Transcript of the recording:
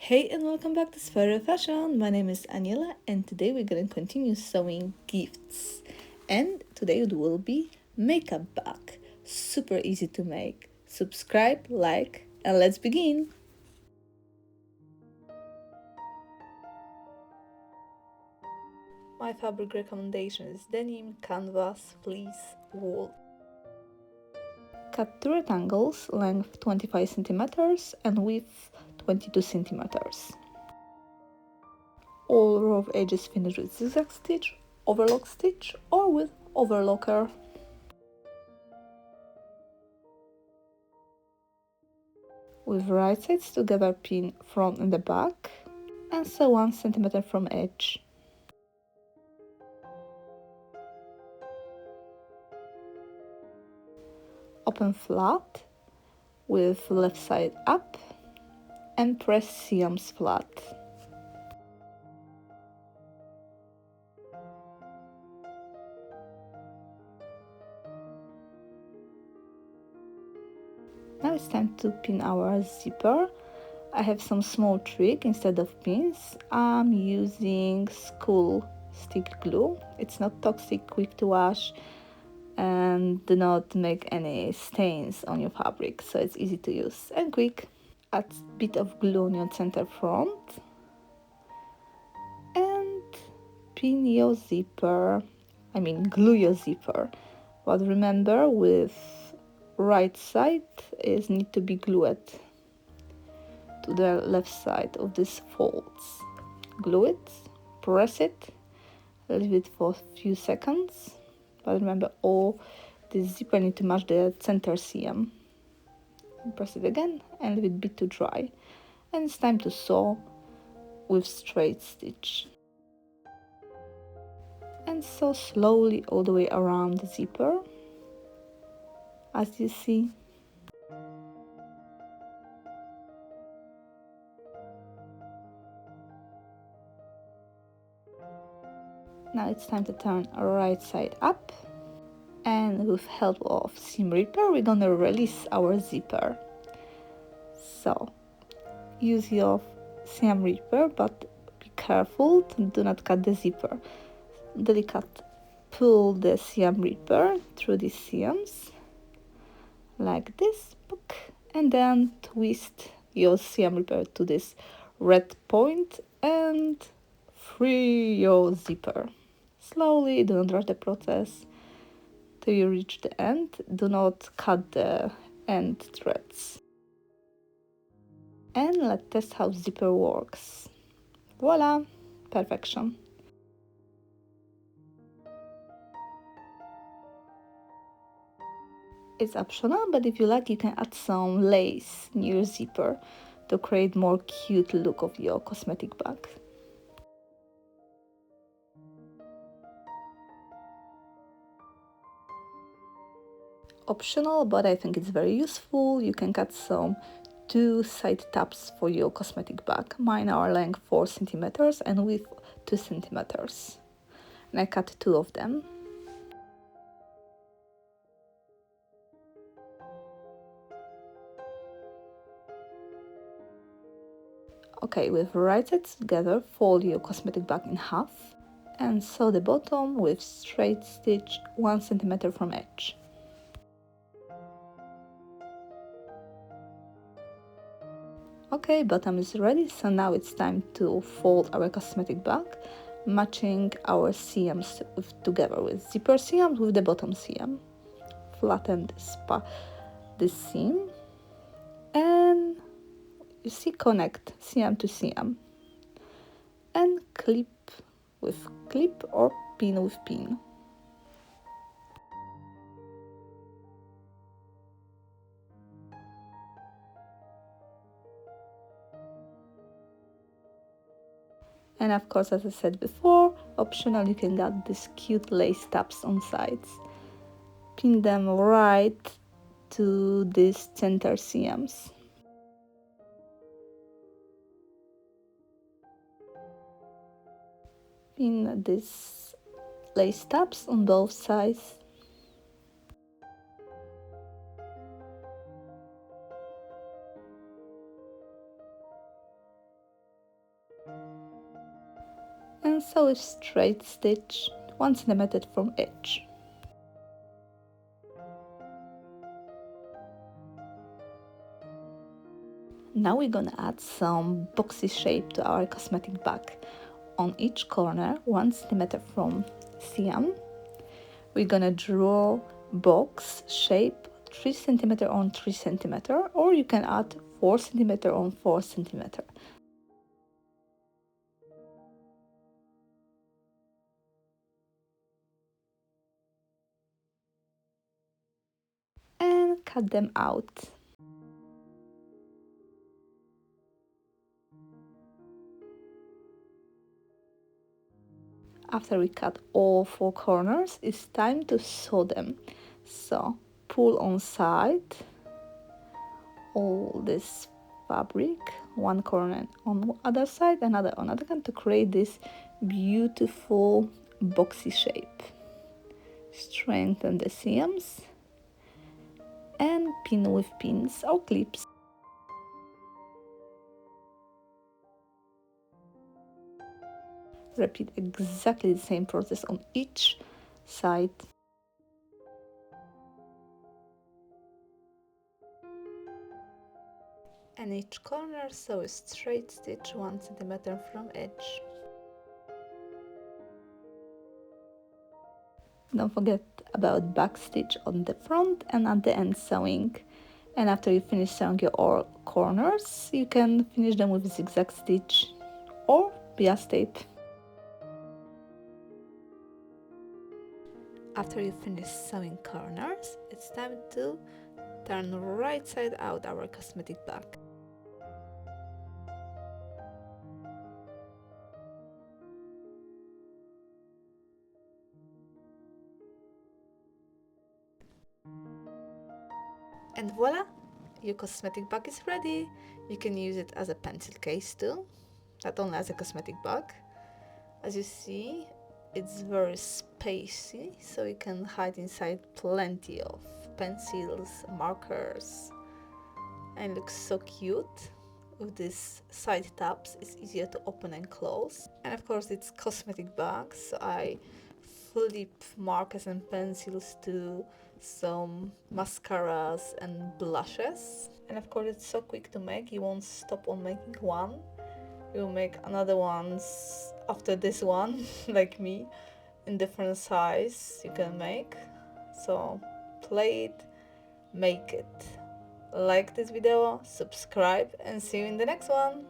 Hey and welcome back to Sphere Fashion. My name is Aniela and today we're going to continue sewing gifts. And today it will be makeup bag. Super easy to make. Subscribe, like, and let's begin. My fabric recommendation is denim, canvas, fleece, wool. Cut two rectangles, length 25 centimeters and width 22 centimeters. All row of edges finish with zigzag stitch, overlock stitch or with overlocker. With right sides together, pin front and the back and sew 1 centimeter from edge. Open flat with left side up and press seams flat. Now it's time to pin our zipper. I have some small trick. Instead of pins, I'm using school stick glue. It's not toxic, quick to wash, and do not make any stains on your fabric, so it's easy to use and quick. Add a bit of glue on your center front and pin your zipper. Glue your zipper. But remember, with right side is need to be glued to the left side of this folds. Glue it, press it, leave it for a few seconds. But remember, all the zipper need to match the center seam. Press it again and leave it a bit to dry. And it's time to sew with straight stitch. And sew slowly all the way around the zipper, as you see. Now it's time to turn right side up, and with help of seam ripper we're gonna release our zipper. So use your seam ripper, but be careful to do not cut the zipper. Delicate pull the seam ripper through the seams like this, and then twist your seam ripper to this red point and free your zipper. Slowly, do not rush the process till you reach the end. Do not cut the end threads. And let's test how zipper works. Voila! Perfection. It's optional, but if you like, you can add some lace near your zipper to create more cute look of your cosmetic bag. Optional, but I think it's very useful. You can cut some 2 side tabs for your cosmetic bag. Mine are length 4 centimeters and width 2 centimeters. And I cut 2 of them. Okay, with right sides together, fold your cosmetic bag in half and sew the bottom with straight stitch 1 centimeter from edge. Okay, bottom is ready, so now it's time to fold our cosmetic bag, matching our seams together with zipper seams with the bottom seam. Flatten this seam and you see, connect seam to seam and clip with clip or pin with pin. And of course, as I said before, optional, you can get these cute lace tabs on sides. Pin them right to these center seams. Pin these lace tabs on both sides. and sew a straight stitch 1 centimeter from edge. Now we're gonna add some boxy shape to our cosmetic bag. On each corner 1 centimeter from seam, we're gonna draw box shape 3 centimeter on 3 centimeter, or you can add 4 centimeter on 4 centimeter. And cut them out. After we cut all 4 corners, it's time to sew them. So pull on side all this fabric, one corner on the other side, another on other side, to create this beautiful boxy shape. Strengthen the seams and pin with pins or clips. Repeat exactly the same process on each side. And each corner sew a straight stitch 1 centimeter from edge. Don't forget about back stitch on the front and at the end sewing. And after you finish sewing your all corners, you can finish them with zigzag stitch or bias tape. After you finish sewing corners, it's time to turn right side out our cosmetic bag. And voila! Your cosmetic bag is ready. You can use it as a pencil case too, not only as a cosmetic bag. As you see, it's very spacey, so you can hide inside plenty of pencils, markers, and it looks so cute. With these side tabs, it's easier to open and close. And of course, it's cosmetic bag, so I flip markers and pencils to some mascaras and blushes. And of course, it's so quick to make, you won't stop on making one. You'll make another ones after this one, like me, in different size you can make. So play it, make it. Like this video, subscribe, and see you in the next one.